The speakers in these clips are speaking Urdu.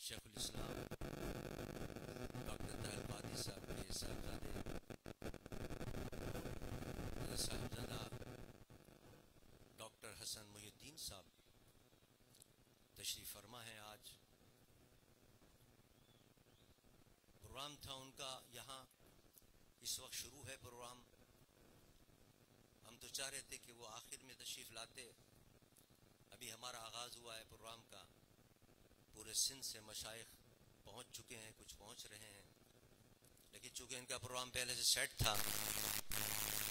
شیخ الاسلام ڈاکٹر طاہر قادری صاحب کے صاحبزادہ ڈاکٹر حسن محی الدین صاحب تشریف فرما ہیں. آج پروگرام تھا ان کا یہاں، اس وقت شروع ہے پروگرام. ہم تو چاہ رہے تھے کہ وہ آخر میں تشریف لاتے. ابھی ہمارا آغاز ہوا ہے پروگرام کا. پورے سندھ سے مشائخ پہنچ چکے ہیں، کچھ پہنچ رہے ہیں، لیکن چونکہ ان کا پروگرام پہلے سے سیٹ تھا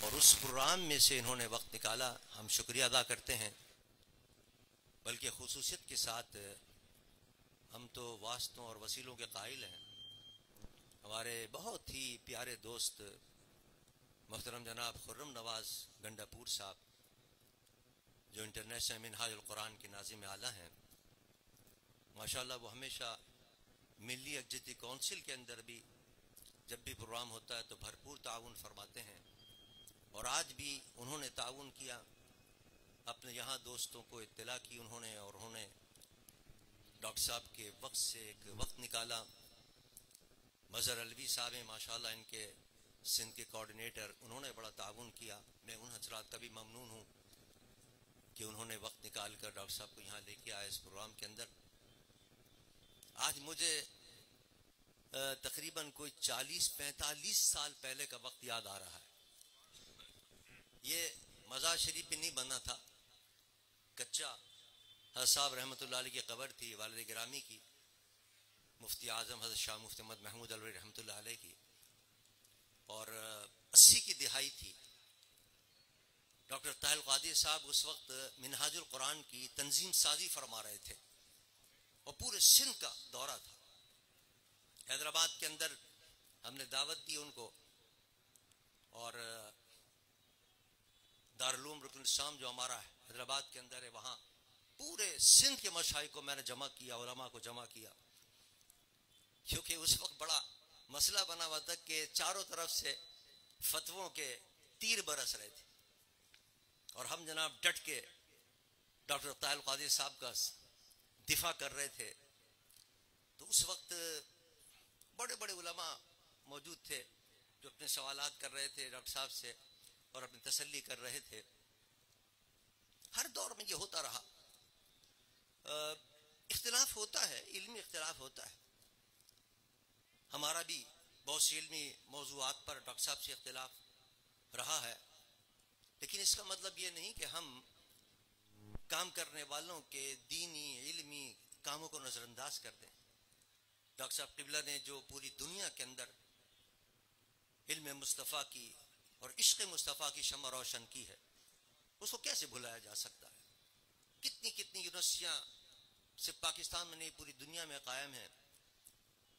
اور اس پروگرام میں سے انہوں نے وقت نکالا، ہم شکریہ ادا کرتے ہیں. بلکہ خصوصیت کے ساتھ ہم تو واسطوں اور وسیلوں کے قائل ہیں. ہمارے بہت ہی پیارے دوست محترم جناب خرم نواز گنڈا پور صاحب، جو انٹرنیشنل منہاج القرآن کے ناظم اعلیٰ ہیں، ماشاءاللہ وہ ہمیشہ ملی یکجہتی کونسل کے اندر بھی جب بھی پروگرام ہوتا ہے تو بھرپور تعاون فرماتے ہیں. اور آج بھی انہوں نے تعاون کیا، اپنے یہاں دوستوں کو اطلاع کی انہوں نے، اور انہوں نے ڈاکٹر صاحب کے وقت سے ایک وقت نکالا. مظہر علوی صاحب ہیں ماشاءاللہ، ان کے سندھ کے کوارڈینیٹر، انہوں نے بڑا تعاون کیا. میں ان حضرات کا بھی ممنون ہوں کہ انہوں نے وقت نکال کر ڈاکٹر صاحب کو یہاں لے کے آئے اس پروگرام کے اندر. آج مجھے تقریباً کوئی 40-45 سال پہلے کا وقت یاد آ رہا ہے. یہ مزار شریف پہ نہیں بنا تھا، کچا. حضرت صاحب رحمۃ اللہ علیہ کی قبر تھی، والد گرامی کی، مفتی اعظم حضرت شاہ مفتی محمد محمود الوری رحمۃ اللہ علیہ کی. اور 80 کی دہائی تھی. ڈاکٹر طاہر قادری صاحب اس وقت منہاج القرآن کی تنظیم سازی فرما رہے تھے اور پورے سندھ کا دورہ تھا. حیدرآباد کے اندر ہم نے دعوت دی ان کو، اور دارالعلوم رکن الاسلام جو ہمارا حیدرآباد کے اندر ہے، وہاں پورے سندھ کے مشائخ کو میں نے جمع کیا، علماء کو جمع کیا. کیونکہ اس وقت بڑا مسئلہ بنا ہوا تھا کہ چاروں طرف سے فتووں کے تیر برس رہے تھے، اور ہم جناب ڈٹ کے ڈاکٹر طاہر قادری صاحب کا دفاع کر رہے تھے. تو اس وقت بڑے بڑے علماء موجود تھے جو اپنے سوالات کر رہے تھے ڈاکٹر صاحب سے اور اپنی تسلی کر رہے تھے. ہر دور میں یہ ہوتا رہا. اختلاف ہوتا ہے، علمی اختلاف ہوتا ہے. ہمارا بھی بہت سی علمی موضوعات پر ڈاکٹر صاحب سے اختلاف رہا ہے، لیکن اس کا مطلب یہ نہیں کہ ہم کام کرنے والوں کے دینی علمی کاموں کو نظر انداز کر دیں. ڈاکٹر صاحب قبلہ نے جو پوری دنیا کے اندر علم مصطفیٰ کی اور عشق مصطفیٰ کی شمع روشن کی ہے، اس کو کیسے بھلایا جا سکتا ہے. کتنی کتنی یونیورسٹیاں صرف پاکستان میں نہیں پوری دنیا میں قائم ہیں،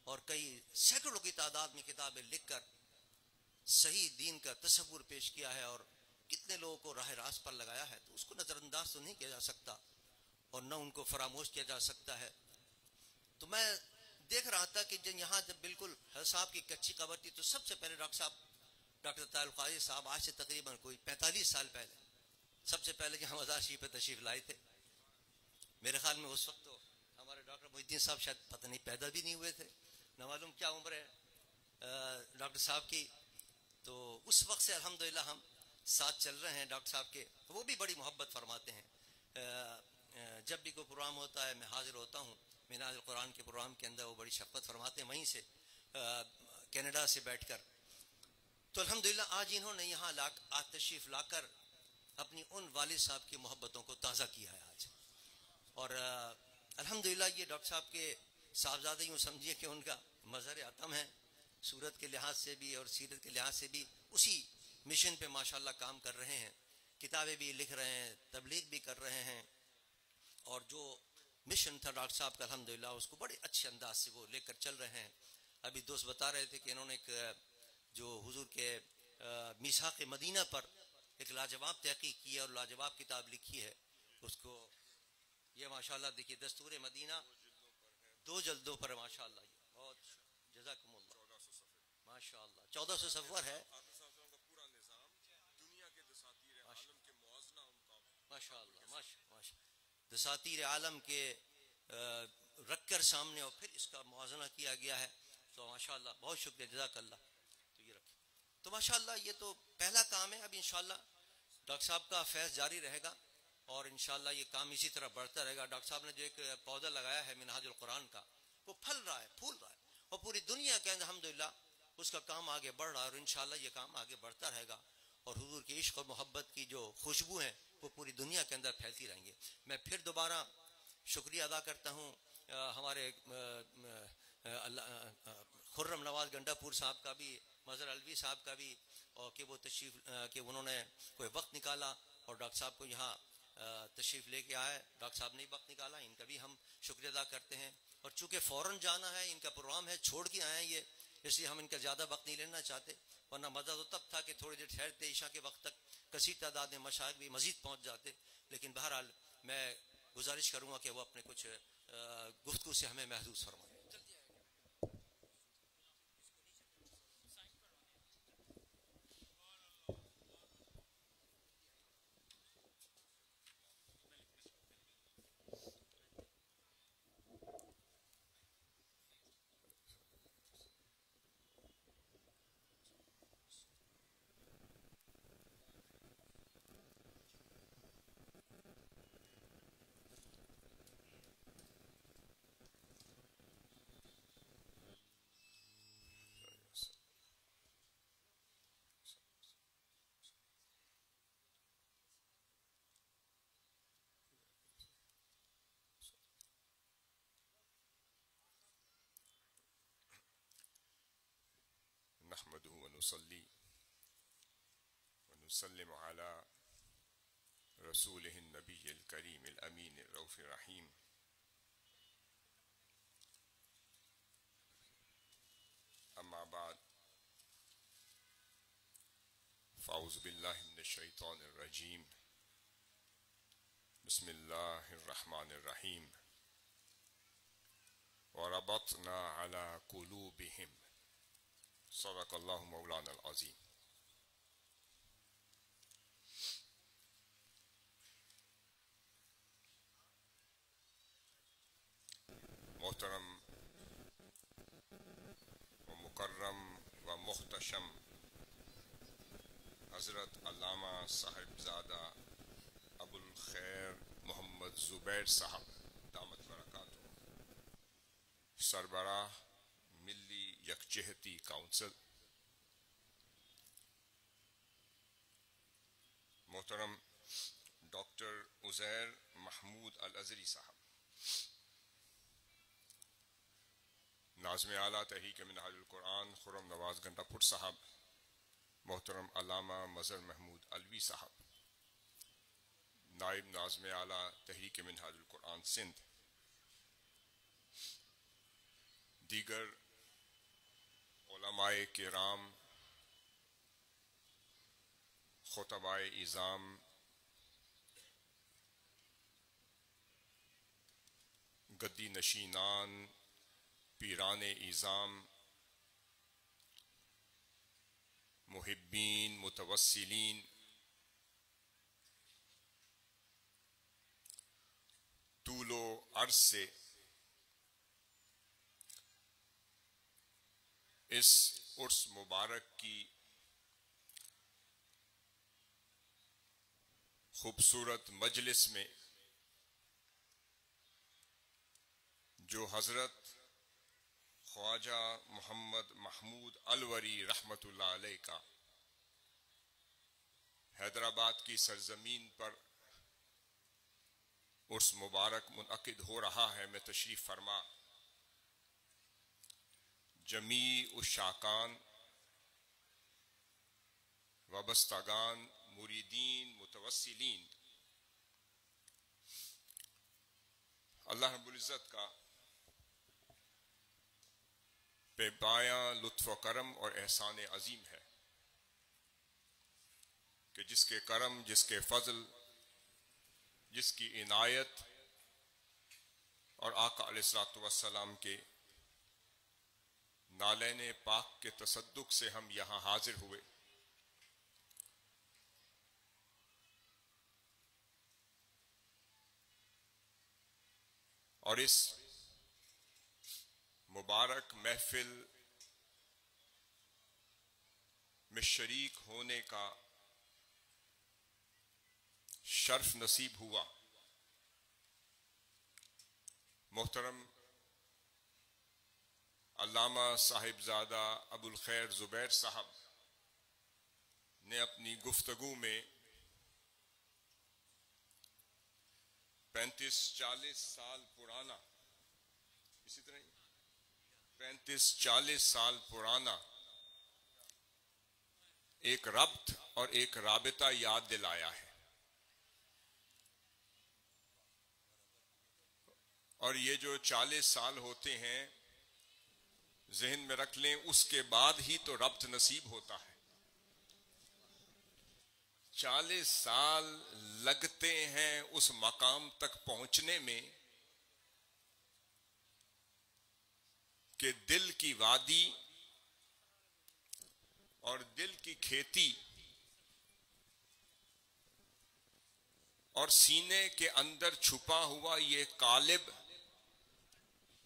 اور کئی سینکڑوں کی تعداد میں کتابیں لکھ کر صحیح دین کا تصور پیش کیا ہے، اور کتنے لوگوں کو راہ راست پر لگایا ہے. تو اس کو نظر انداز تو نہیں کیا جا سکتا، اور نہ ان کو فراموش کیا جا سکتا ہے. تو میں دیکھ رہا تھا کہ یہاں جب بالکل حضرت صاحب کی کچی قبر تھی، تو سب سے پہلے ڈاکٹر طاہر قادری صاحب آج سے تقریباً کوئی 45 سال پہلے سب سے پہلے یہاں مزار شریف پہ تشریف لائے تھے. میرے خیال میں اس وقت تو ہمارے ڈاکٹر محی الدین صاحب شاید پتہ نہیں پیدا بھی نہیں ہوئے تھے، نہ معلوم کیا عمر ہے ڈاکٹر صاحب کی. تو اس وقت سے الحمدللہ ہم ساتھ چل رہے ہیں ڈاکٹر صاحب کے. وہ بھی بڑی محبت فرماتے ہیں. جب بھی کوئی پروگرام ہوتا ہے میں حاضر ہوتا ہوں. منہاج القرآن کے پروگرام کے اندر وہ بڑی شفقت فرماتے ہیں، وہیں سے کینیڈا سے بیٹھ کر. تو الحمدللہ آج انہوں نے یہاں تشریف لا کر اپنی ان والد صاحب کی محبتوں کو تازہ کیا ہے آج. اور الحمدللہ یہ ڈاکٹر صاحب کے صاحبزادے یوں سمجھیے کہ ان کا مظہر عتم ہے، صورت کے لحاظ سے بھی اور سیرت کے لحاظ سے بھی اسی مشن پہ ماشاءاللہ کام کر رہے ہیں. کتابیں بھی لکھ رہے ہیں، تبلیغ بھی کر رہے ہیں، اور جو مشن تھا ڈاکٹر صاحب کا الحمدللہ اس کو بڑے اچھے انداز سے وہ لے کر چل رہے ہیں. ابھی دوست بتا رہے تھے کہ انہوں نے ایک جو حضور کے میثاق مدینہ پر ایک لاجواب تحقیق کی ہے اور لاجواب کتاب لکھی ہے. اس کو یہ ماشاءاللہ دیکھیے دستور مدینہ 2 جلدوں پر ماشاءاللہ. بہت جزاکم اللہ. ماشاءاللہ 1400 صفحہ ہے. ماشاءاللہ دساتیر عالم کے رکھ کر کر سامنے اور پھر اس کا موازنہ کیا گیا ہے. تو ماشاءاللہ بہت شکریہ، جزاک اللہ. تو یہ رکھیں. تو ماشاءاللہ یہ تو پہلا کام ہے. اب انشاءاللہ ڈاکٹر صاحب کا فیض جاری رہے گا اور انشاءاللہ یہ کام اسی طرح بڑھتا رہے گا. ڈاکٹر صاحب نے جو ایک پودا لگایا ہے منہاج القرآن کا، وہ پھل رہا ہے، پھول رہا ہے، اور پوری دنیا کے اندر الحمدللہ اس کا کام آگے بڑھ رہا ہے، اور انشاءاللہ یہ کام آگے بڑھتا رہے گا، اور حضور کی عشق اور محبت کی جو خوشبو ہیں وہ پوری دنیا کے اندر پھیلتی رہیں گے. میں پھر دوبارہ شکریہ ادا کرتا ہوں ہمارے خرم نواز گنڈا پور صاحب کا بھی، مظہر الوی صاحب کا بھی، اور کہ وہ تشریف کہ انہوں نے کوئی وقت نکالا اور ڈاکٹر صاحب کو یہاں تشریف لے کے آئے. ڈاکٹر صاحب نے وقت نکالا، ان کا بھی ہم شکریہ ادا کرتے ہیں. اور چونکہ فوراً جانا ہے، ان کا پروگرام ہے، چھوڑ کے آئے ہیں یہ، اس لیے ہم ان کا زیادہ وقت نہیں لینا چاہتے، ورنہ مزہ تو تب تھا کہ تھوڑی دیر ٹھہرتے، عشاء کے وقت تک کثیر تعداد میں مشائخ بھی مزید پہنچ جاتے. لیکن بہرحال میں گزارش کروں گا کہ وہ اپنے کچھ گفتگو سے ہمیں محظوظ فرمائیں. نحمده ونصلي ونسلم على رسوله النبي الكريم الأمين الرؤوف الرحيم. أما بعد، فأعوذ بالله من الشيطان الرجيم. بسم الله الرحمن الرحيم. وربطنا على قلوبهم. صدق اللہ مولانا العظیم. محترم و مکرم و محتشم حضرت علامہ صاحبزادہ ابو الخیر محمد زبیر صاحب دامت برکاتہ، سربراہ ملی یکجہتی کونسل، محترم ڈاکٹر عزیر محمود الازہری صاحب، ناظم اعلیٰ تحریک منہاج القرآن خرم نواز گنڈا پور صاحب، محترم علامہ مظہر محمود الوی صاحب، نائب ناظم اعلیٰ تحریک منہاج القرآن سندھ، دیگر علماء کرام، خطبائے اعظام، گدی نشینان، پیران اعظام، محبین، متوسلین، طول و عرض سے اس عرس مبارک کی خوبصورت مجلس میں جو حضرت خواجہ محمد محمود الوری رحمۃ اللہ علیہ کا حیدرآباد کی سرزمین پر عرس مبارک منعقد ہو رہا ہے، میں تشریف فرما جمیع عشاقان، وابستگان، مریدین، متوسلین، اللہ رب العزت کا بے پایاں لطف و کرم اور احسان عظیم ہے کہ جس کے کرم، جس کے فضل، جس کی عنایت اور آقا علیہ الصلوۃ والسلام کے نالین پاک کے تصدق سے ہم یہاں حاضر ہوئے. اور اس مبارک محفل میں شریک ہونے کا شرف نصیب ہوا. محترم علامہ صاحبزادہ ابو الخیر زبیر صاحب نے اپنی گفتگو میں 35-40 سال پرانا 35-40 سال پرانا ایک ربط اور ایک رابطہ یاد دلایا ہے. اور یہ جو 40 سال ہوتے ہیں ذہن میں رکھ لیں، اس کے بعد ہی تو ربط نصیب ہوتا ہے. 40 سال لگتے ہیں اس مقام تک پہنچنے میں کہ دل کی وادی اور دل کی کھیتی اور سینے کے اندر چھپا ہوا یہ قالب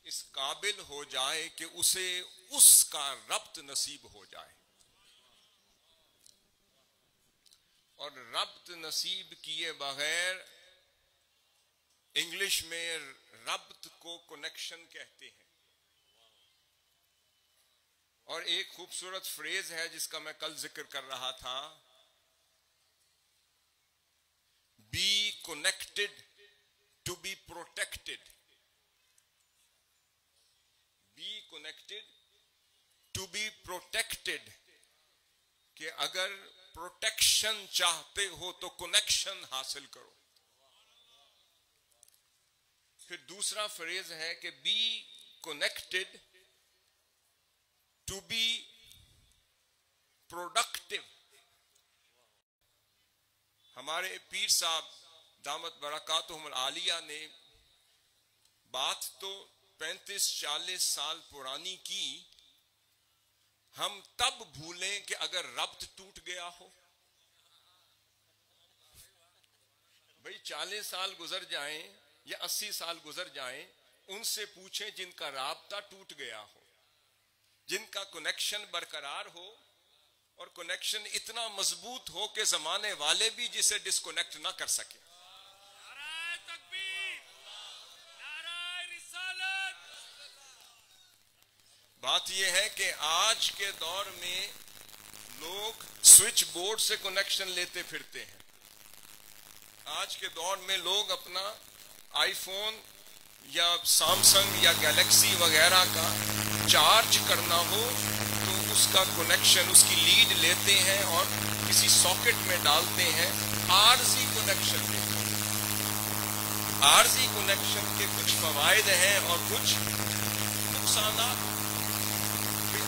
اس قابل ہو جائے کہ اسے اس کا ربط نصیب ہو جائے. اور ربط نصیب کیے بغیر، انگلش میں ربط کو کنیکشن کہتے ہیں. اور ایک خوبصورت فریز ہے جس کا میں کل ذکر کر رہا تھا، be connected to be protected. Be connected to be protected, کہ اگر پروٹیکشن چاہتے ہو تو کنیکشن حاصل کرو. پھر دوسرا فریز ہے کہ be connected to be productive. ہمارے پیر صاحب دامت برکاتہم العالیہ نے بات تو 35-40 سال پرانی کی، ہم تب بھولیں کہ اگر ربط ٹوٹ گیا ہو. بھئی 40 سال گزر جائیں یا 80 سال گزر جائیں، ان سے پوچھیں جن کا رابطہ ٹوٹ گیا ہو، جن کا کنیکشن برقرار ہو اور کنیکشن اتنا مضبوط ہو کہ زمانے والے بھی جسے ڈسکنیکٹ نہ کر سکے. نعرہ تکبیر، نعرہ رسالت. بات یہ ہے کہ آج کے دور میں لوگ سوئچ بورڈ سے کنیکشن لیتے پھرتے ہیں. آج کے دور میں لوگ اپنا آئی فون یا سامسنگ یا گیلیکسی وغیرہ کا چارج کرنا ہو تو اس کا کنیکشن، اس کی لیڈ لیتے ہیں اور کسی ساکٹ میں ڈالتے ہیں. عارضی کنیکشن لیتے ہیں. عارضی کنیکشن کے کچھ فوائد ہیں اور کچھ نقصانات.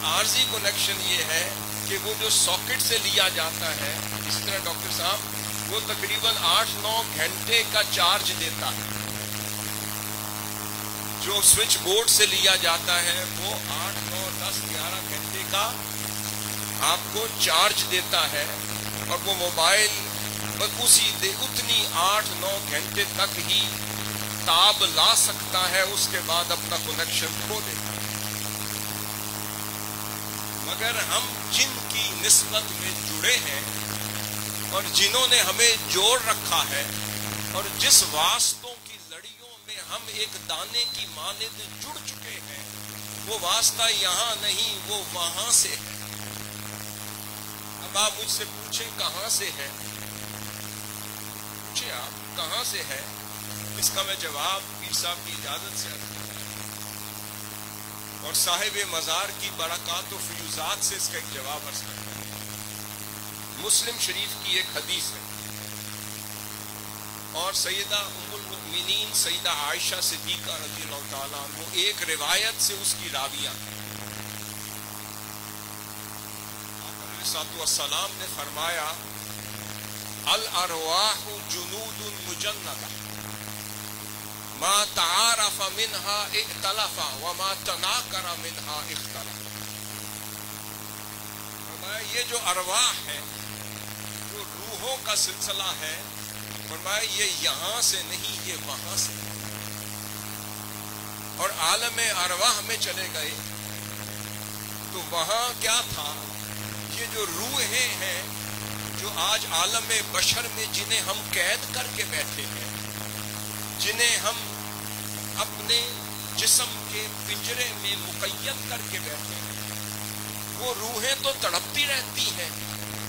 عارضی کنیکشن یہ ہے کہ وہ جو ساکٹ سے لیا جاتا ہے، اس طرح ڈاکٹر صاحب وہ تقریباً 8-9 گھنٹے کا چارج دیتا ہے. جو سوئچ بورڈ سے لیا جاتا ہے وہ 8-9-10-11 گھنٹے کا آپ کو چارج دیتا ہے، اور وہ موبائل بس اتنی 8-9 گھنٹے تک ہی تاب لا سکتا ہے، اس کے بعد اپنا کنیکشن کھو دیتا ہے. مگر ہم جن کی نسبت میں جڑے ہیں اور جنہوں نے ہمیں جوڑ رکھا ہے اور جس واسطوں کی لڑیوں میں ہم ایک دانے کی مانند جڑ چکے ہیں، وہ واسطہ یہاں نہیں، وہ وہاں سے ہے. اب آپ مجھ سے پوچھیں کہاں سے ہے، پوچھیں آپ کہاں سے ہے، اس کا میں جواب پیر صاحب کی اجازت سے اور صاحب مزار کی برکات و فیوزات سے اس کا ایک جواب عرض کرتا ہوں. مسلم شریف کی ایک حدیث ہے اور سیدہ ام المؤمنین سیدہ عائشہ صدیقہ رضی اللہ تعالیٰ عنہ ایک روایت سے اس کی راویہ ہیں. علیہ السلام نے فرمایا، الارواح جنود مجندہ ما تعارف منها ائتلف وما تناکر منها اختلف. فرمایا یہ جو ارواح ہے، جو روحوں کا سلسلہ ہے، فرمایا یہ یہاں سے نہیں، یہ وہاں سے. اور عالم ارواح میں چلے گئے تو وہاں کیا تھا؟ یہ جو روحیں ہیں جو آج عالم بشر میں جنہیں ہم قید کر کے بیٹھے ہیں، جنہیں ہم اپنے جسم کے پنجرے میں مقید کر کے بیٹھے ہیں، وہ روحیں تو تڑپتی رہتی ہیں،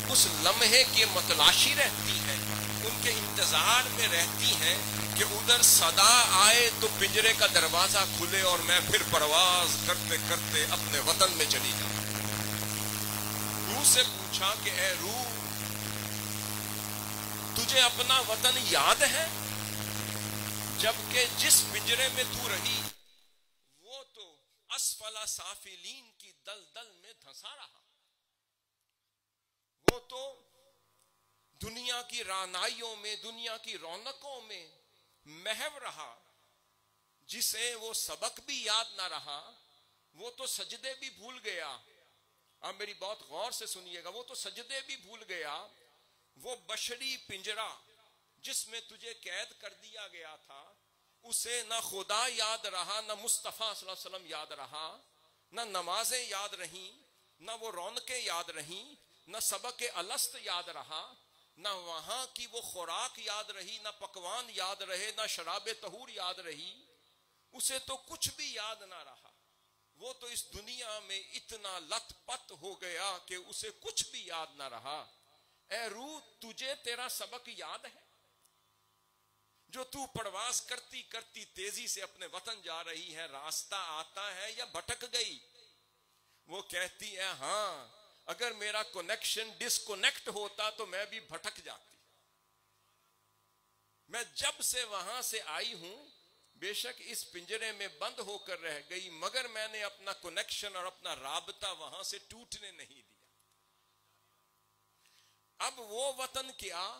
اس لمحے کی متلاشی رہتی ہیں، ان کے انتظار میں رہتی ہیں کہ ادھر صدا آئے تو پنجرے کا دروازہ کھلے اور میں پھر پرواز کرتے کرتے اپنے وطن میں چلی جاؤں۔ روح سے پوچھا کہ اے روح، تجھے اپنا وطن یاد ہے؟ جبکہ جس پنجرے میں تو رہی وہ تو اسفل سافلین کی دلدل میں دھنسا رہا، وہ تو دنیا کی رعنائیوں میں، دنیا کی رونقوں میں محو رہا، جسے وہ سبق بھی یاد نہ رہا، وہ تو سجدے بھی بھول گیا۔ اب میری بہت غور سے سنیے گا، وہ تو سجدے بھی بھول گیا۔ وہ بشری پنجرہ جس میں تجھے قید کر دیا گیا تھا، اسے نہ خدا یاد رہا، نہ مصطفیٰ صلی اللہ علیہ وسلم یاد رہا، نہ نمازیں یاد رہیں، نہ وہ رونقیں یاد رہیں، نہ سبق الست یاد رہا، نہ وہاں کی وہ خوراک یاد رہی، نہ پکوان یاد رہے، نہ شراب طہور یاد رہی، اسے تو کچھ بھی یاد نہ رہا۔ وہ تو اس دنیا میں اتنا لت پت ہو گیا کہ اسے کچھ بھی یاد نہ رہا۔ اے روح، تجھے تیرا سبق یاد ہے جو تو پرواز کرتی کرتی تیزی سے اپنے وطن جا رہی ہے؟ راستہ آتا ہے یا بھٹک گئی؟ وہ کہتی ہے ہاں، اگر میرا کنیکشن ڈسکنیکٹ ہوتا تو میں بھی بھٹک جاتی۔ میں جب سے وہاں سے آئی ہوں بے شک اس پنجرے میں بند ہو کر رہ گئی، مگر میں نے اپنا کنیکشن اور اپنا رابطہ وہاں سے ٹوٹنے نہیں دیا۔ اب وہ وطن کیا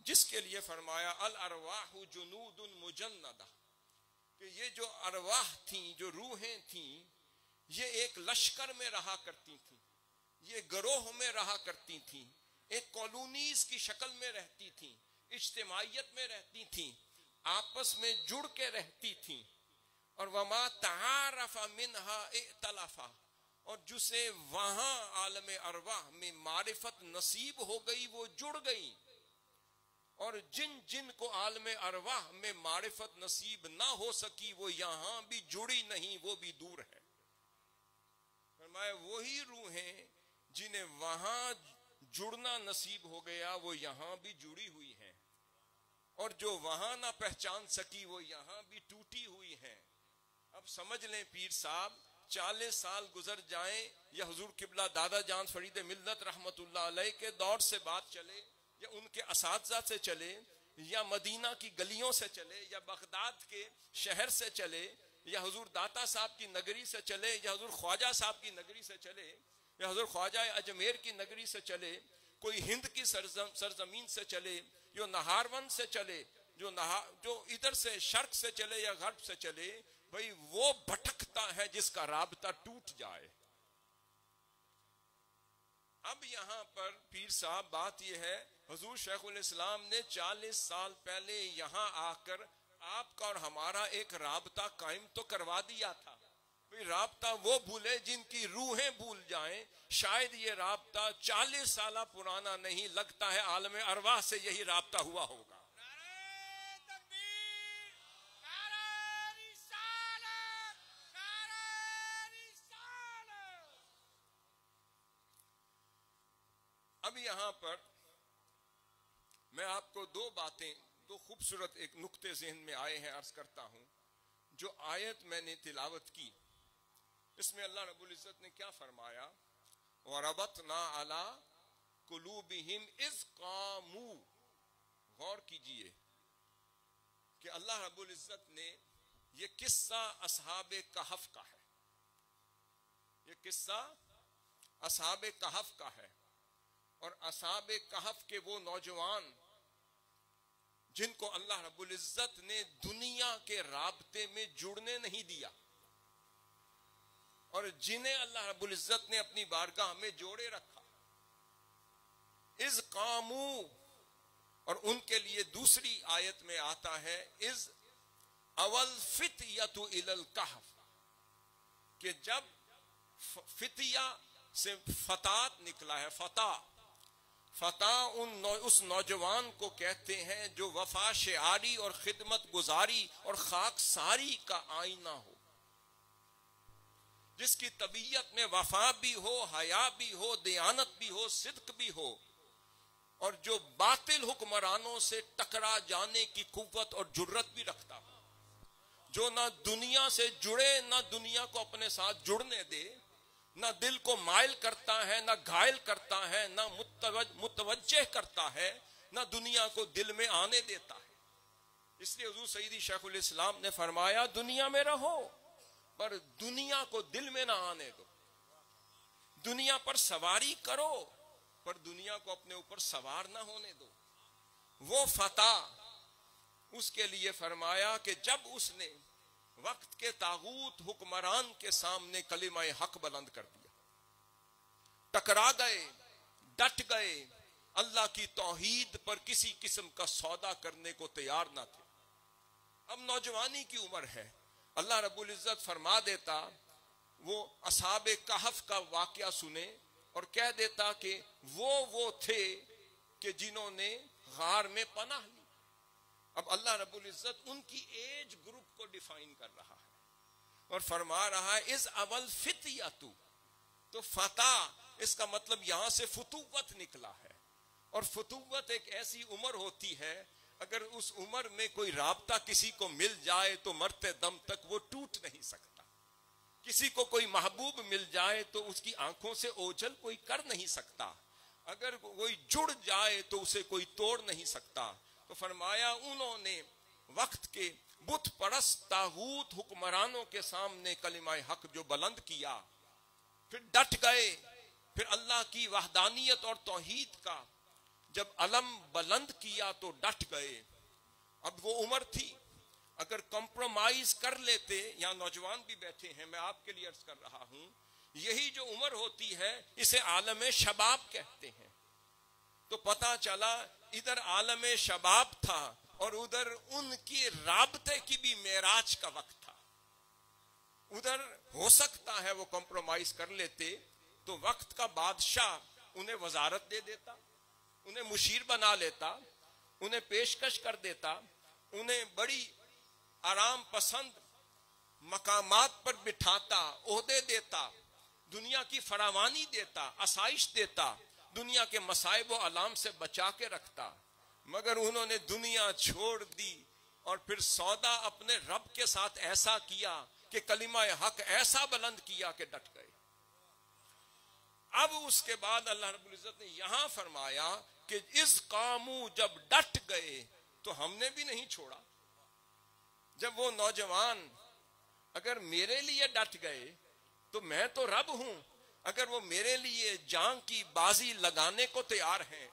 جس کے لیے فرمایا الارواح جنود مجندہ، کہ یہ جو ارواح تھیں، جو روحیں تھیں، یہ ایک لشکر میں رہا کرتی تھیں، یہ گروہ میں رہا کرتی تھیں، ایک کالونیز کی شکل میں رہتی تھیں، اجتماعیت میں رہتی تھیں، آپس میں جڑ کے رہتی تھیں، اور وما تعارف منہا ائتلفا، اور جسے وہاں عالم ارواح میں معرفت نصیب ہو گئی وہ جڑ گئی، اور جن جن کو عالم ارواح میں معرفت نصیب نہ ہو سکی وہ یہاں بھی جڑی نہیں، وہ بھی دور ہے۔ فرمایا وہی روحیں جنہیں وہاں جڑنا نصیب ہو گیا وہ یہاں بھی جڑی ہوئی ہیں، اور جو وہاں نہ پہچان سکی وہ یہاں بھی ٹوٹی ہوئی ہیں۔ اب سمجھ لیں پیر صاحب، 40 سال گزر جائیں یا حضور قبلہ دادا جان فرید ملت رحمت اللہ علیہ کے دور سے بات چلے، یا ان کے اساتذہ سے چلے، یا مدینہ کی گلیوں سے چلے، یا بغداد کے شہر سے چلے، یا حضور داتا صاحب کی نگری سے چلے، یا حضور خواجہ صاحب کی نگری سے چلے، یا حضور خواجہ اجمیر کی نگری سے چلے، کوئی ہند کی سرزمین سے چلے، جو نہارون سے چلے، جو ادھر سے شرق سے چلے یا غرب سے چلے، بھئی وہ بھٹکتا ہے جس کا رابطہ ٹوٹ جائے۔ اب یہاں پر پیر صاحب بات یہ ہے، حضور شیخ الاسلام نے 40 سال پہلے یہاں آ کر آپ کا اور ہمارا ایک رابطہ قائم تو کروا دیا تھا۔ رابطہ وہ بھولے جن کی روحیں بھول جائیں، شاید یہ رابطہ 40 سالہ پرانا نہیں، لگتا ہے عالم ارواح سے یہی رابطہ ہوا ہوگا۔ نعرہ تکبیر، نعرہ رسالت، نعرہ رسالت۔ اب یہاں پر میں آپ کو دو باتیں، دو خوبصورت ایک نقطے ذہن میں آئے ہیں، عرض کرتا ہوں۔ جو آیت میں نے تلاوت کی اس میں اللہ رب العزت نے کیا فرمایا؟ وَرَبَطْنَا عَلَىٰ قُلُوبِهِمْ اِذْ قَامُوا۔ غور کیجئے کہ اللہ رب العزت نے یہ قصہ اصحاب کہف کا ہے، یہ قصہ اصحاب کہف کا ہے، اور اصحاب کہف کے وہ نوجوان جن کو اللہ رب العزت نے دنیا کے رابطے میں جڑنے نہیں دیا، اور جنہیں اللہ رب العزت نے اپنی بارگاہ میں جوڑے رکھا، اذ قاموا، اور ان کے لیے دوسری آیت میں آتا ہے اذ اول فتیۃ الی الکہف، کہ جب فتیہ سے فتات نکلا ہے، فتح اس نوجوان کو کہتے ہیں جو وفا شعاری اور خدمت گزاری اور خاک ساری کا آئینہ ہو، جس کی طبیعت میں وفا بھی ہو، حیا بھی ہو، دیانت بھی ہو، صدق بھی ہو، اور جو باطل حکمرانوں سے ٹکرا جانے کی قوت اور جرت بھی رکھتا ہو، جو نہ دنیا سے جڑے نہ دنیا کو اپنے ساتھ جڑنے دے، نہ دل کو مائل کرتا ہے، نہ گھائل کرتا ہے، نہ متوجہ کرتا ہے، نہ دنیا کو دل میں آنے دیتا ہے۔ اس لیے حضور سیدی شیخ الاسلام نے فرمایا دنیا میں رہو پر دنیا کو دل میں نہ آنے دو، دنیا پر سواری کرو پر دنیا کو اپنے اوپر سوار نہ ہونے دو۔ وہ فتح اس کے لیے فرمایا کہ جب اس نے وقت کے طاغوت حکمران کے سامنے کلمہ حق بلند کر دیا، ٹکرا گئے، ڈٹ گئے، اللہ کی توحید پر کسی قسم کا سودا کرنے کو تیار نہ تھے۔ اب نوجوانی کی عمر ہے، اللہ رب العزت فرما دیتا، وہ اصحاب کہف کا واقعہ سنے اور کہہ دیتا کہ وہ تھے کہ جنہوں نے غار میں پناہ لی۔ اب اللہ رب العزت ان کی ایج گروپ کو ڈیفائن کر رہا ہے اور فرما رہا ہے از اول فتیۃ، تو فتح اس کا مطلب یہاں سے فتوت نکلا ہے، اور فتوت ایک ایسی عمر ہوتی ہے اگر اس عمر میں کوئی رابطہ کسی کو مل جائے تو مرتے دم تک وہ ٹوٹ نہیں سکتا، کسی کو کوئی محبوب مل جائے تو اس کی آنکھوں سے اوجھل کوئی کر نہیں سکتا، اگر کوئی جڑ جائے تو اسے کوئی توڑ نہیں سکتا۔ تو فرمایا انہوں نے وقت کے بت پرست طاغوت حکمرانوں کے سامنے کلمہ حق جو بلند کیا، پھر ڈٹ گئے، پھر اللہ کی وحدانیت اور توحید کا جب علم بلند کیا تو ڈٹ گئے۔ اب وہ عمر تھی، اگر کمپرومائز کر لیتے، یہاں نوجوان بھی بیٹھے ہیں، میں آپ کے لیے عرض کر رہا ہوں، یہی جو عمر ہوتی ہے اسے عالم شباب کہتے ہیں۔ تو پتہ چلا ادھر عالم شباب تھا اور ادھر ان کی رابطے کی بھی معراج کا وقت تھا۔ ادھر ہو سکتا ہے وہ کمپرومائز کر لیتے تو وقت کا بادشاہ انہیں وزارت دے دیتا، انہیں مشیر بنا لیتا، انہیں پیشکش کر دیتا، انہیں بڑی آرام پسند مقامات پر بٹھاتا، عہدے دیتا، دنیا کی فراوانی دیتا، آسائش دیتا، دنیا کے مصائب و علام سے بچا کے رکھتا، مگر انہوں نے دنیا چھوڑ دی اور پھر سودا اپنے رب کے ساتھ ایسا کیا کہ کلمہ حق ایسا بلند کیا کہ ڈٹ گئے۔ اب اس کے بعد اللہ رب العزت نے یہاں فرمایا کہ اس قامو جب ڈٹ گئے تو ہم نے بھی نہیں چھوڑا۔ جب وہ نوجوان اگر میرے لیے ڈٹ گئے تو میں تو رب ہوں، اگر وہ میرے لیے جان کی بازی لگانے کو تیار ہیں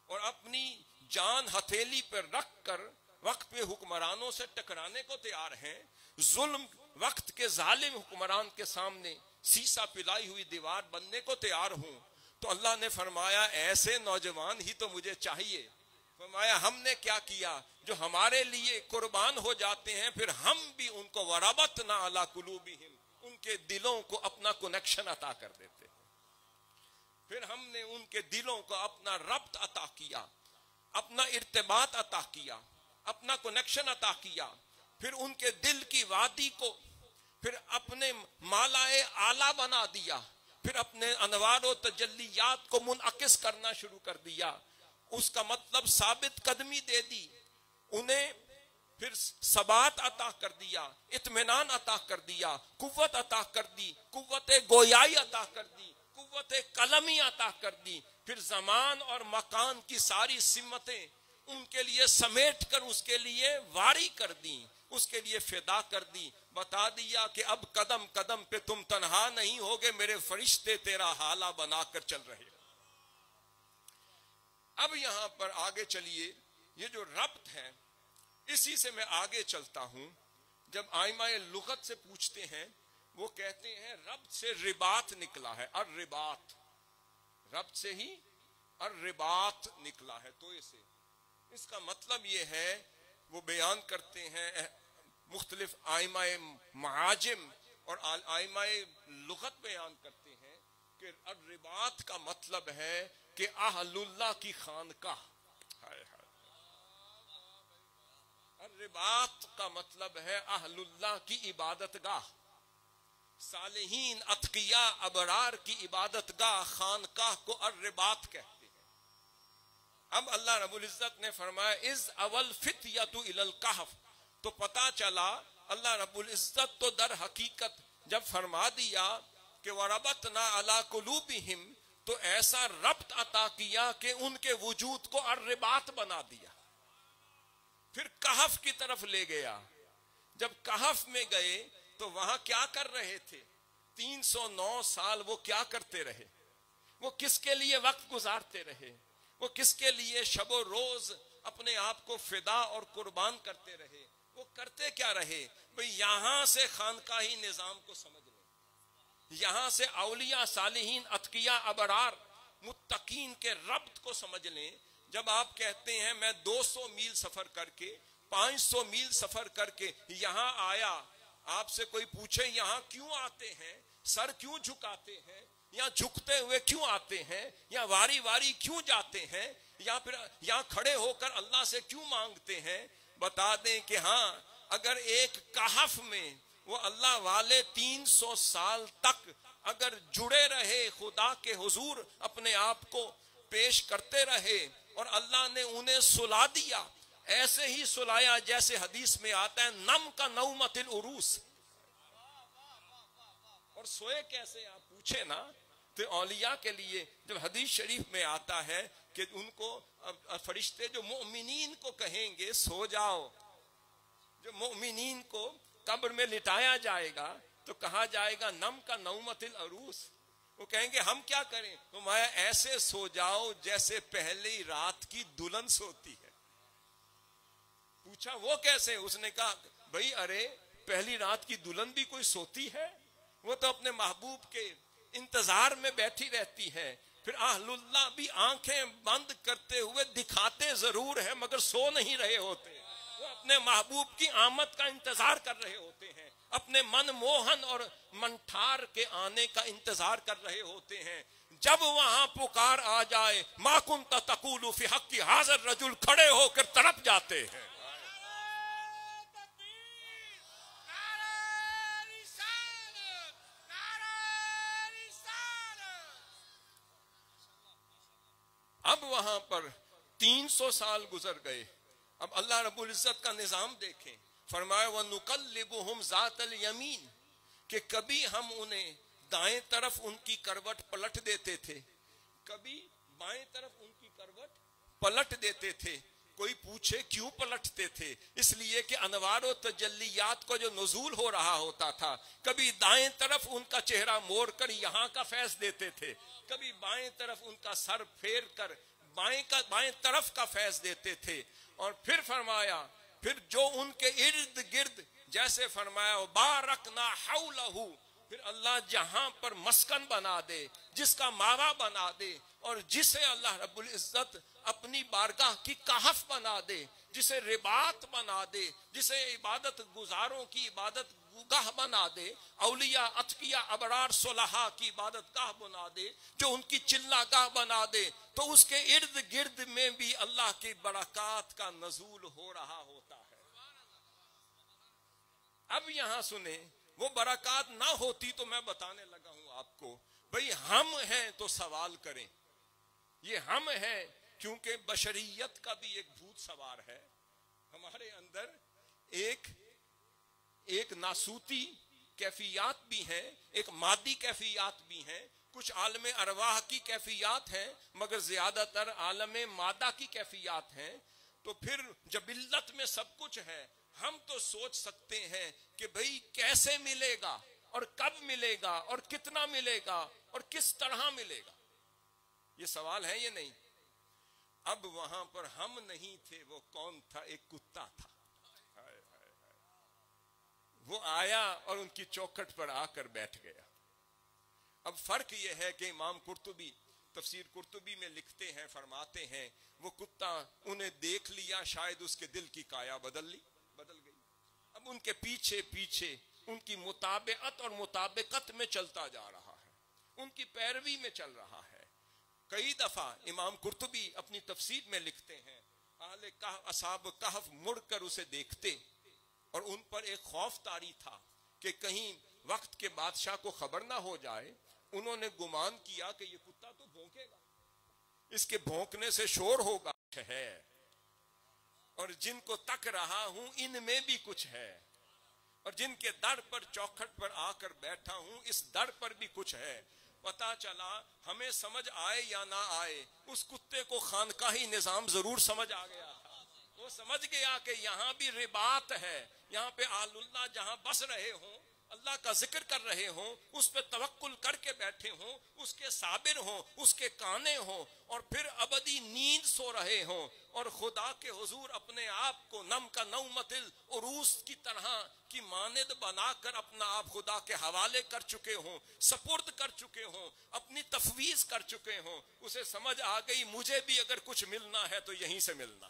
اور اپنی جان ہتھیلی پر رکھ کر وقت پہ حکمرانوں سے ٹکرانے کو تیار ہیں، ظلم وقت کے ظالم حکمران کے سامنے سیسا پلائی ہوئی دیوار بننے کو تیار ہوں، تو اللہ نے فرمایا ایسے نوجوان ہی تو مجھے چاہیے۔ فرمایا ہم نے کیا کیا، جو ہمارے لیے قربان ہو جاتے ہیں پھر ہم بھی ان کو وربطنا علی قلوبہم، ان کے دلوں کو اپنا کنیکشن عطا کر دیتے ہیں۔ پھر ہم نے ان کے دلوں کو اپنا ربط عطا کیا، اپنا ارتباط عطا کیا، اپنا کنیکشن عطا کیا، پھر ان کے دل کی وادی کو پھر اپنے مالائے اعلیٰ بنا دیا، پھر اپنے انوار و تجلیات کو منعکس کرنا شروع کر دیا، اس کا مطلب ثابت قدمی دے دی، انہیں پھر ثبات عطا کر دیا، اطمینان عطا کر دیا، قوت عطا کر دی، قوت گویائی عطا کر دی، قوت قلمی عطا کر دی، پھر زمان اور مکان کی ساری سمتیں ان کے لیے سمیٹ کر اس کے لیے واری کر دی، اس کے لیے فدا کر دی، بتا دیا کہ اب قدم قدم پہ تم تنہا نہیں ہوگے، میرے فرشتے تیرا حالہ بنا کر چل رہے۔ اب یہاں پر آگے چلیے، یہ جو ربط ہے اسی سے میں آگے چلتا ہوں۔ جب آئمہ لغت سے پوچھتے ہیں وہ کہتے ہیں ربط سے رباط نکلا ہے، الرباط، ربط سے ہی الرباط نکلا ہے، تو اسے اس کا مطلب یہ ہے، وہ بیان کرتے ہیں مختلف آئمہ معاجم اور آئمہ لغت بیان کرتے ہیں کہ الرباط کا مطلب ہے کہ اہل اللہ کی خانقاہ. الرباط کا مطلب ہے اہل اللہ کی عبادت گاہ، صالحین اتقیاء ابرار کی عبادت گاہ خانقاہ کو الرباط کہتے ہیں. اب اللہ رب العزت نے فرمایا اذ اول فتیۃ الی الکہف، تو پتا چلا اللہ رب العزت تو در حقیقت جب فرما دیا کہ وَرَبَطْنَا عَلَىٰ قُلُوبِهِمْ، تو ایسا ربط عطا کیا کہ ان کے وجود کو الرباط بنا دیا. پھر کہف کی طرف لے گیا. جب کہف میں گئے تو وہاں کیا کر رہے تھے؟ 309 سال وہ کیا کرتے رہے؟ وہ کس کے لیے وقت گزارتے رہے؟ وہ کس کے لیے شب و روز اپنے آپ کو فدا اور قربان کرتے رہے؟ وہ کرتے کیا رہے؟ بھئی یہاں سے خانقاہی نظام کو سمجھ لیں، یہاں سے اولیاء صالحین اتقیاء ابرار متقین کے ربط کو سمجھ لیں. جب آپ کہتے ہیں میں 200 میل سفر کر کے 500 میل سفر کر کے یہاں آیا، آپ سے کوئی پوچھے یہاں کیوں آتے ہیں، سر کیوں جھکاتے ہیں، یا جھکتے ہوئے کیوں آتے ہیں، یا واری واری کیوں جاتے ہیں، یا پھر یہاں کھڑے ہو کر اللہ سے کیوں مانگتے ہیں، بتا دیں کہ ہاں اگر ایک کہف میں وہ اللہ والے 300 سال تک اگر جڑے رہے، خدا کے حضور اپنے آپ کو پیش کرتے رہے اور اللہ نے انہیں سلا دیا، ایسے ہی سلایا جیسے حدیث میں آتا ہے نم کا نومت العروس. اور سوئے کیسے آپ پوچھے نا، تو اولیاء کے لیے جب حدیث شریف میں آتا ہے کہ ان کو فرشتے جو مؤمنین کو کہیں گے سو جاؤ، جو مؤمنین کو قبر میں لٹایا جائے گا تو کہا جائے گا نم کا نومت العروس. وہ کہیں گے ہم کیا کریں؟ تمہارا ایسے سو جاؤ جیسے پہلی رات کی دلہن سوتی ہے. پوچھا وہ کیسے؟ اس نے کہا بھئی ارے پہلی رات کی دلہن بھی کوئی سوتی ہے؟ وہ تو اپنے محبوب کے انتظار میں بیٹھی رہتی ہے. پھر اہل اللہ بھی آنکھیں بند کرتے ہوئے دکھاتے ضرور ہیں مگر سو نہیں رہے ہوتے. وہ اپنے محبوب کی آمد کا انتظار کر رہے ہوتے ہیں، اپنے من موہن اور منٹھار کے آنے کا انتظار کر رہے ہوتے ہیں. جب وہاں پکار آ جائے ما کنت تقول فی حق حاضر رجل، کھڑے ہو کر تڑپ جاتے ہیں. اب وہاں پر 300 سال گزر گئے. اب اللہ رب العزت کا نظام دیکھیں. فرمایا وَنُقَلِّبُهُمْ ذَاتَ الْيَمِينِ، کہ کبھی ہم انہیں دائیں طرف ان کی کروٹ پلٹ دیتے تھے، کبھی بائیں طرف ان کی کروٹ پلٹ دیتے تھے. کوئی پوچھے کیوں پلٹتے تھے؟ اس لیے کہ انوار و تجلیات کو جو نزول ہو رہا ہوتا تھا، کبھی دائیں طرف ان کا چہرہ موڑ کر یہاں کا فیض دیتے تھے، کبھی بائیں طرف ان کا سر پھیر کر بائیں طرف کا فیض دیتے تھے. اور پھر فرمایا پھر جو ان کے ارد گرد جیسے فرمایا بارکنا حولہ، پھر اللہ جہاں پر مسکن بنا دے، جس کا ماوا بنا دے، اور جسے اللہ رب العزت اپنی بارگاہ کی کہف بنا دے، جسے رباط بنا دے، جسے عبادت گزاروں کی عبادت گاہ بنا دے، اولیاء اتقیاء ابرار صلحاء کی عبادت گاہ بنا دے، جو ان کی چلہ گاہ بنا دے، تو اس کے ارد گرد میں بھی اللہ کی برکات کا نزول ہو رہا ہوتا ہے. اب یہاں سنیں، وہ برکات نہ ہوتی تو میں بتانے لگا ہوں آپ کو. بھئی ہم ہیں تو سوال کریں. یہ ہم ہیں کیونکہ بشریت کا بھی ایک بھوت سوار ہے. ہمارے اندر ایک ناسوتی کیفیات بھی ہیں، ایک مادی کیفیات بھی ہیں، کچھ عالم ارواح کی کیفیات ہیں، مگر زیادہ تر عالم مادہ کی کیفیات ہیں. تو پھر جبلت میں سب کچھ ہے. ہم تو سوچ سکتے ہیں کہ بھئی کیسے ملے گا اور کب ملے گا اور کتنا ملے گا اور کس طرح ملے گا. یہ سوال ہے یہ نہیں. اب وہاں پر ہم نہیں تھے، وہ کون تھا؟ ایک کتا تھا. وہ آیا اور ان کی چوکھٹ پر آ کر بیٹھ گیا. اب فرق یہ ہے کہ امام قرطبی تفسیر قرطبی میں لکھتے ہیں، فرماتے ہیں وہ کتا انہیں دیکھ لیا، شاید اس کے دل کی کایا بدل گئی. اب اب ان کے پیچھے پیچھے ان کی مطابقت اور مطابقت میں چلتا جا رہا ہے, ان کی پیروی میں چل رہا ہے. کئی دفعہ امام قرطبی اپنی تفسیر میں لکھتے ہیں اہل اصحاب کہف مڑ کر اسے دیکھتے اور ان پر ایک خوف طاری تھا کہ کہیں وقت کے بادشاہ کو خبر نہ ہو جائے. انہوں نے گمان کیا کہ یہ کتا تو بھونکے گا, اس کے بھونکنے سے شور ہوگا ہے, اور جن کو تک رہا ہوں ان میں بھی کچھ ہے, اور جن کے در پر چوکھٹ پر آ کر بیٹھا ہوں اس در پر بھی کچھ ہے. پتا چلا ہمیں سمجھ آئے یا نہ آئے اس کتے کو خانقاہی نظام ضرور سمجھ آ گیا تھا. وہ سمجھ گیا کہ یہاں بھی رباط ہے, یہاں پہ آل اللہ جہاں بس رہے ہوں, اللہ کا ذکر کر رہے ہوں, اس پہ توکل کر کے بیٹھے ہوں, اس کے صابر ہوں, اس کے کانے ہوں, اور پھر ابدی نیند سو رہے ہوں, اور خدا کے حضور اپنے آپ کو نم کا نومت العروس کی طرح کی مانند بنا کر اپنا آپ خدا کے حوالے کر چکے ہوں, سپرد کر چکے ہوں, اپنی تفویض کر چکے ہوں. اسے سمجھ آ گئی مجھے بھی اگر کچھ ملنا ہے تو یہیں سے ملنا.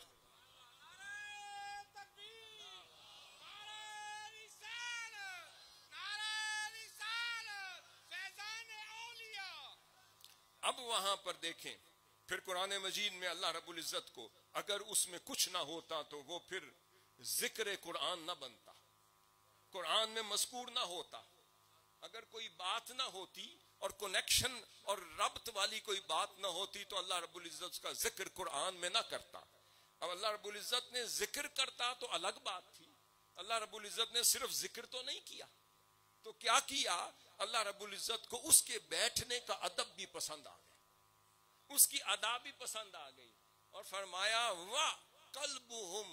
اب وہاں پر دیکھیں پھر قرآن مجید میں اللہ رب العزت کو اگر اس میں کچھ نہ ہوتا تو وہ پھر ذکر قرآن نہ بنتا, قرآن میں مذکور نہ ہوتا. اگر کوئی بات نہ ہوتی اور کنیکشن اور ربط والی کوئی بات نہ ہوتی تو اللہ رب العزت کا ذکر قرآن میں نہ کرتا. اب اللہ رب العزت نے ذکر کرتا تو الگ بات تھی. اللہ رب العزت نے صرف ذکر تو نہیں کیا, تو کیا کیا؟ اللہ رب العزت کو اس کے بیٹھنے کا ادب بھی پسند آ گیا, اس کی ادا بھی پسند آ گئی, اور فرمایا وَقَلْبُهُمْ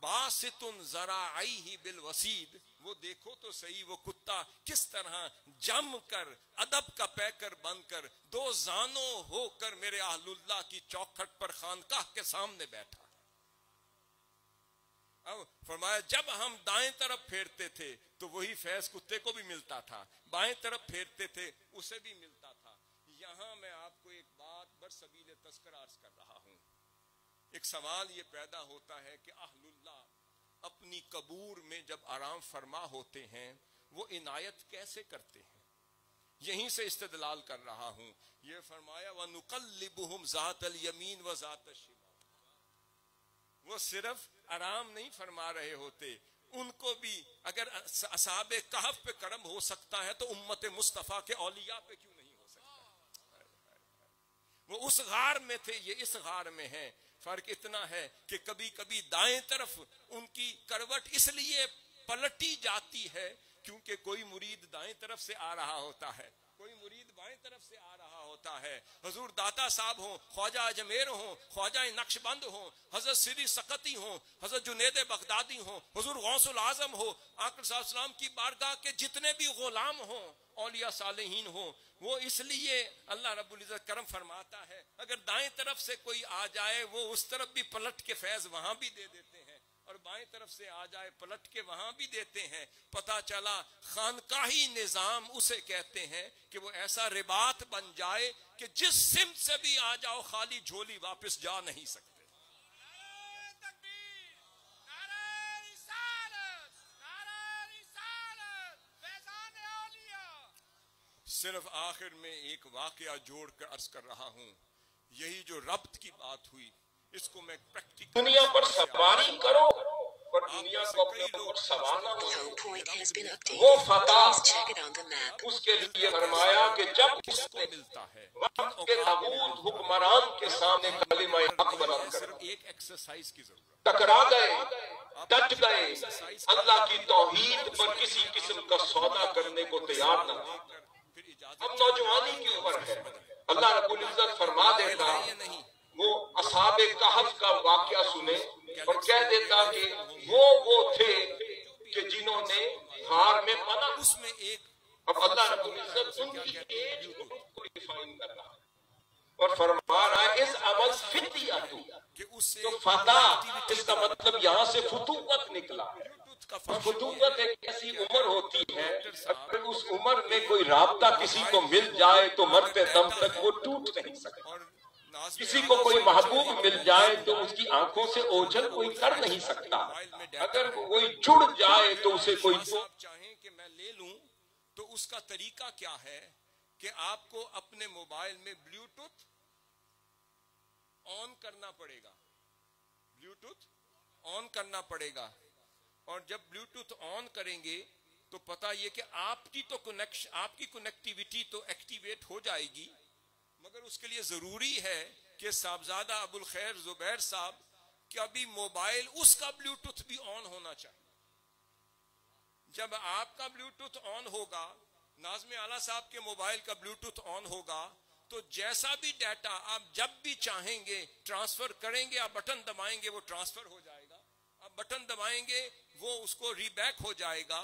بَاسِطٌ ذَرَاعَيْهِ بِالْوَسِيدِ. وہ دیکھو تو صحیح وہ کتا کس طرح جم کر ادب کا پیکر بن کر دو زانوں ہو کر میرے اہل اللہ کی چوکھٹ پر خانقاہ کے سامنے بیٹھا. اب فرمایا جب ہم دائیں طرف پھیرتے تھے تو وہی فیض کتے کو بھی ملتا تھا, بائیں طرف پھیرتے تھے اسے بھی ملتا تھا. یہاں میں آپ کو ایک بات برسبیل تذکر عرض کر رہا ہوں. ایک سوال یہ پیدا ہوتا ہے کہ اہل اللہ اپنی قبور میں جب آرام فرما ہوتے ہیں وہ عنایت کیسے کرتے ہیں؟ یہیں سے استدلال کر رہا ہوں. یہ فرمایا وَنُقَلِّبُهُمْ ذَاتَ الْيَمِينِ وَذَاتَ الشِّمَالِ. وہ صرف آرام نہیں فرما رہے ہوتے, ان کو بھی اگر اصحاب کہف پہ کرم ہو سکتا ہے تو امت مصطفیٰ کے اولیاء پہ کیوں نہیں ہو سکتا؟ وہ اس غار میں تھے, یہ اس غار میں ہیں. فرق اتنا ہے کہ کبھی کبھی دائیں طرف ان کی کروٹ اس لیے پلٹی جاتی ہے کیونکہ کوئی مرید دائیں طرف سے آ رہا ہوتا ہے, کوئی مرید بائیں طرف سے آ رہا ہوتا ہے. حضور داتا صاحب ہوں, خواجہ اجمیر ہوں, خواجہ نقشبند ہوں, حضرت سری سقطی ہوں, حضرت جنید بغدادی ہوں, حضور غوث العظم ہو, آقا صلی اللہ علیہ وسلم کی بارگاہ کے جتنے بھی غلام ہوں, اولیاء صالحین ہوں, وہ اس لیے اللہ رب العزت کرم فرماتا ہے اگر دائیں طرف سے کوئی آ جائے وہ اس طرف بھی پلٹ کے فیض وہاں بھی دے دیتے ہیں, اور بائیں طرف سے آ جائے پلٹ کے وہاں بھی دیتے ہیں. پتا چلا خانقاہی نظام اسے کہتے ہیں کہ وہ ایسا رباط بن جائے کہ جس سمت سے بھی آ جاؤ خالی جھولی واپس جا نہیں سکتے. صرف آخر میں ایک واقعہ جوڑ کر عرض کر رہا ہوں. یہی جو ربط کی بات ہوئی اس کو میں پریکٹیکل دنیا پر سواری کرو پر دنیا کو اپنے اوپر سوارنا نہیں. وہ فتح اس کے لیے فرمایا کہ جب اس نے ملتا ہے وقت کے تابوت حکمران کے سامنے کلمہ حق بلند کر ایک ایکسرسائز کی ضرورت. ٹکرا گئے, ڈٹ گئے, اللہ کی توحید پر کسی قسم کا سودا کرنے کو تیار نہ تھے. اب نوجوانی کی عمر ہے, اللہ رب العزت فرما دیتا وہ اصحاب کہف کا واقعہ سنے اور کہہ دیتا کہ وہ تھے کہ جنہوں نے غار میں پناہ. اس میں ایک اب اللہ رب العزت ان کی ایج کو ڈیفائن کر رہا اور فرما رہا ہے اس عمل فتیاتو تو فتح, اس کا مطلب یہاں سے فتوت نکلا. فتوت ایک ایسی عمر ہوتی ہے اگر اس عمر میں کوئی رابطہ کسی کو مل جائے تو مرتے دم تک وہ ٹوٹ نہیں سکتا. کسی کو کوئی محبوب مل جائے تو اس کی آنکھوں سے اوجھل کوئی کر نہیں سکتا، اگر کوئی جڑ جائے تو اسے کوئی آپ چاہیں کہ میں لے لوں تو اس کا طریقہ کیا ہے کہ آپ کو اپنے موبائل میں بلوٹوتھ آن کرنا پڑے گا، بلوٹوتھ آن کرنا پڑے گا، اور جب بلوٹوتھ آن کریں گے تو پتہ یہ کہ آپ کی کنیکٹیویٹی تو ایکٹیویٹ ہو جائے گی، مگر اس کے لیے ضروری ہے کہ صاحبزادہ ابو الخیر زبیر صاحب کا بھی موبائل اس کا بلوٹوتھ بھی آن ہونا چاہیے۔ جب آپ کا بلوٹوتھ آن ہوگا، ناظم اعلیٰ صاحب کے موبائل کا بلوٹوتھ آن ہوگا، تو جیسا بھی ڈیٹا آپ جب بھی چاہیں گے ٹرانسفر کریں گے، آپ بٹن دبائیں گے وہ ٹرانسفر ہو جائے گا، آپ بٹن دبائیں گے وہ اس کو ری بیک ہو جائے گا۔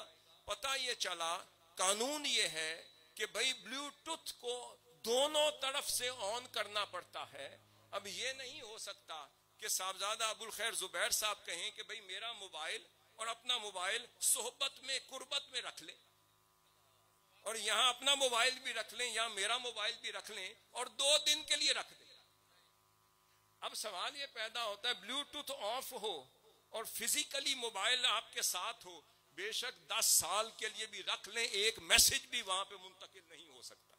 پتہ یہ چلا، قانون یہ ہے کہ بھئی بلوٹوتھ کو دونوں طرف سے آن کرنا پڑتا ہے۔ اب یہ نہیں ہو سکتا کہ صاحبزادہ ابو الخیر زبیر صاحب کہیں کہ بھئی میرا موبائل اور اپنا موبائل صحبت میں قربت میں رکھ لیں، اور یہاں اپنا موبائل بھی رکھ لیں، یہاں میرا موبائل بھی رکھ لیں، اور 2 دن کے لیے رکھ دیں۔ اب سوال یہ پیدا ہوتا ہے، بلوٹوتھ آف ہو اور فزیکلی موبائل آپ کے ساتھ ہو، بے شک 10 سال کے لیے بھی رکھ لیں، ایک میسج بھی وہاں پہ منتقل نہیں ہو سکتا۔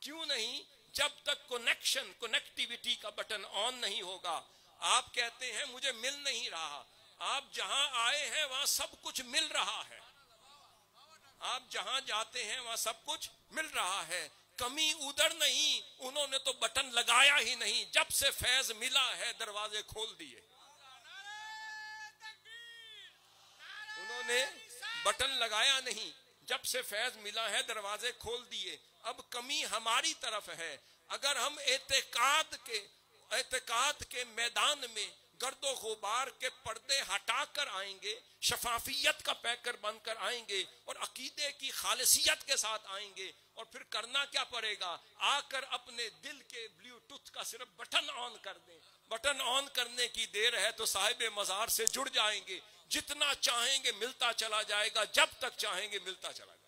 کیوں نہیں؟ جب تک کنیکٹیویٹی کا بٹن آن نہیں ہوگا۔ آپ کہتے ہیں مجھے مل نہیں رہا، آپ جہاں آئے ہیں وہاں سب کچھ مل رہا ہے، آپ جہاں جاتے ہیں وہاں سب کچھ مل رہا ہے، کمی ادھر نہیں، انہوں نے تو بٹن لگایا ہی نہیں، جب سے فیض ملا ہے دروازے کھول دیے، انہوں نے بٹن لگایا نہیں، جب سے فیض ملا ہے دروازے کھول دیے۔ اب کمی ہماری طرف ہے، اگر ہم اعتقاد کے میدان میں گرد و غبار کے پردے ہٹا کر آئیں گے، شفافیت کا پیکر بن کر آئیں گے اور عقیدے کی خالصیت کے ساتھ آئیں گے، اور پھر کرنا کیا پڑے گا؟ آ کر اپنے دل کے بلوٹوتھ کا صرف بٹن آن کر دیں، بٹن آن کرنے کی دیر ہے تو صاحب مزار سے جڑ جائیں گے، جتنا چاہیں گے ملتا چلا جائے گا، جب تک چاہیں گے ملتا چلا جائے گا۔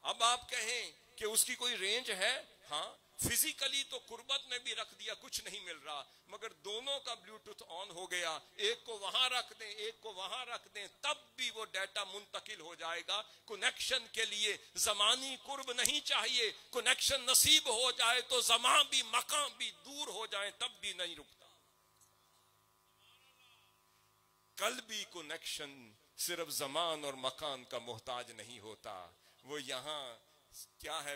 اب آپ کہیں کہ اس کی کوئی رینج ہے، ہاں فزیکلی تو قربت میں بھی رکھ دیا کچھ نہیں مل رہا، مگر دونوں کا بلوٹوتھ آن ہو گیا، ایک کو وہاں رکھ دیں ایک کو وہاں رکھ دیں، تب بھی وہ ڈیٹا منتقل ہو جائے گا۔ کنیکشن کے لیے زمانی قرب نہیں چاہیے، کنیکشن نصیب ہو جائے تو زمان بھی مکان بھی دور ہو جائیں تب بھی نہیں رکتا۔ قلبی کنیکشن صرف زمان اور مکان کا محتاج نہیں ہوتا، وہ یہاں کیا ہے،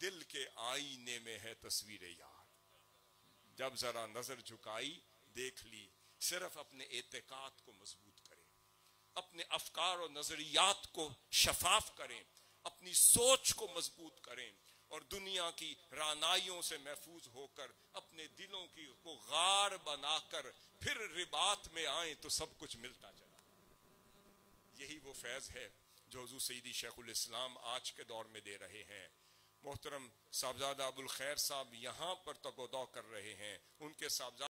دل کے آئینے میں ہے تصویر یار، جب ذرا نظر جھکائی دیکھ لی۔ صرف اپنے اعتقاد کو مضبوط کریں، اپنے افکار و نظریات کو شفاف کریں، اپنی سوچ کو مضبوط کریں، اور دنیا کی رعنائیوں سے محفوظ ہو کر اپنے دلوں کی کو غار بنا کر پھر رباط میں آئیں تو سب کچھ ملتا چلا۔ یہی وہ فیض ہے جو حضور سیدی شیخ الاسلام آج کے دور میں دے رہے ہیں۔ محترم صاحبزادہ ابو الخیر صاحب یہاں پر تگ و دو کر رہے ہیں، ان کے صاحبزادہ